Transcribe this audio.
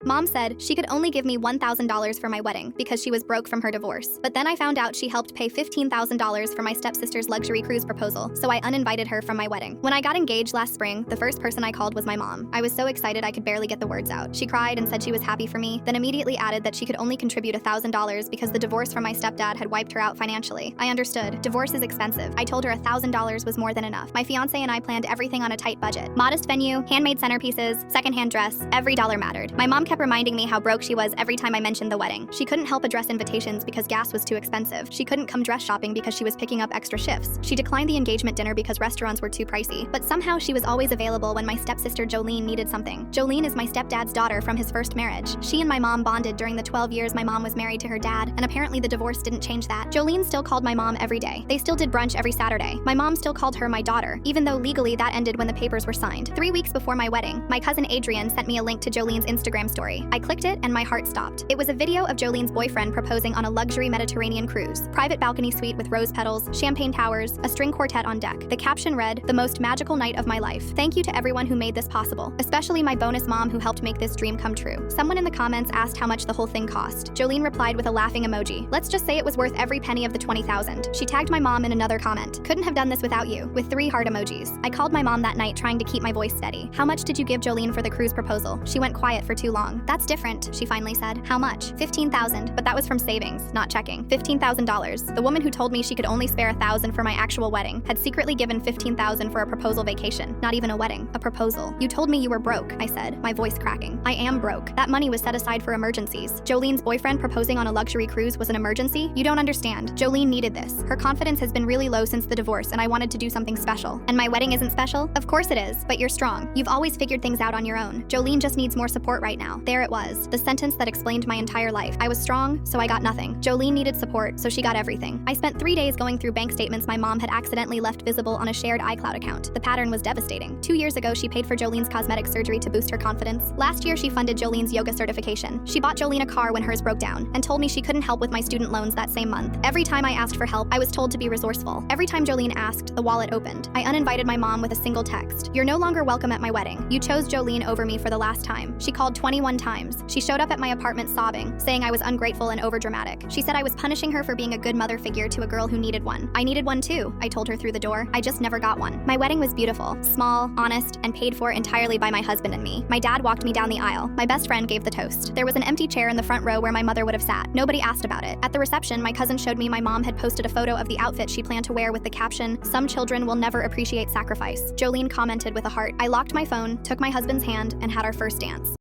Mom said she could only give me $1,000 for my wedding because she was broke from her divorce. But then I found out she helped pay $15,000 for my stepsister's luxury cruise proposal, so I uninvited her from my wedding. When I got engaged last spring, the first person I called was my mom. I was so excited I could barely get the words out. She cried and said she was happy for me, then immediately added that she could only contribute $1,000 because the divorce from my stepdad had wiped her out financially. I understood. Divorce is expensive. I told her $1,000 was more than enough. My fiance and I planned everything on a tight budget. Modest venue, handmade centerpieces, secondhand dress, every dollar mattered. My mom kept reminding me how broke she was every time I mentioned the wedding. She couldn't help address invitations because gas was too expensive. She couldn't come dress shopping because she was picking up extra shifts. She declined the engagement dinner because restaurants were too pricey. But somehow she was always available when my stepsister Jolene needed something. Jolene is my stepdad's daughter from his first marriage. She and my mom bonded during the 12 years my mom was married to her dad, and apparently the divorce didn't change that. Jolene still called my mom every day. They still did brunch every Saturday. My mom still called her my daughter, even though legally that ended when the papers were signed. 3 weeks before my wedding, my cousin Adrian sent me a link to Jolene's Instagram story. I clicked it and my heart stopped. It was a video of Jolene's boyfriend proposing on a luxury Mediterranean cruise. Private balcony suite with rose petals, champagne towers, a string quartet on deck. The caption read, "The most magical night of my life. Thank you to everyone who made this possible, especially my bonus mom who helped make this dream come true." Someone in the comments asked how much the whole thing cost. Jolene replied with a laughing emoji. "Let's just say it was worth every penny of the 20,000. She tagged my mom in another comment. "Couldn't have done this without you," with 3 heart emojis. I called my mom that night trying to keep my voice steady. "How much did you give Jolene for the cruise proposal?" She went quiet for too long. "That's different," she finally said. "How much?" "15,000, but that was from savings, not checking." $15,000. The woman who told me she could only spare $1,000 for my actual wedding had secretly given $15,000 for a proposal vacation. Not even a wedding, a proposal. "You told me you were broke," I said, my voice cracking. I am broke. That money was set aside for emergencies. Jolene's boyfriend proposing on a luxury cruise was an emergency? You don't understand. Jolene needed this. Her confidence has been really low since the divorce, and I wanted to do something special. And my wedding isn't special? Of course it is, but you're strong. You've always figured things out on your own. Jolene just needs more support right now. There it was. The sentence that explained my entire life. I was strong, so I got nothing. Jolene needed support, so she got everything. I spent 3 days going through bank statements my mom had accidentally left visible on a shared iCloud account. The pattern was devastating. 2 years ago, she paid for Jolene's cosmetic surgery to boost her confidence. Last year, she funded Jolene's yoga certification. She bought Jolene a car when hers broke down, and told me she couldn't help with my student loans that same month. Every time I asked for help, I was told to be resourceful. Every time Jolene asked, the wallet opened. I uninvited my mom with a single text. "You're no longer welcome at my wedding. You chose Jolene over me for the last time." She called 21 times. She showed up at my apartment sobbing, saying I was ungrateful and overdramatic. She said I was punishing her for being a good mother figure to a girl who needed one. I needed one too, I told her through the door. I just never got one. My wedding was beautiful, small, honest, and paid for entirely by my husband and me. My dad walked me down the aisle. My best friend gave the toast. There was an empty chair in the front row where my mother would have sat. Nobody asked about it. At the reception, my cousin showed me my mom had posted a photo of the outfit she planned to wear with the caption, "Some children will never appreciate sacrifice." Jolene commented with a heart. I locked my phone, took my husband's hand, and had our first dance.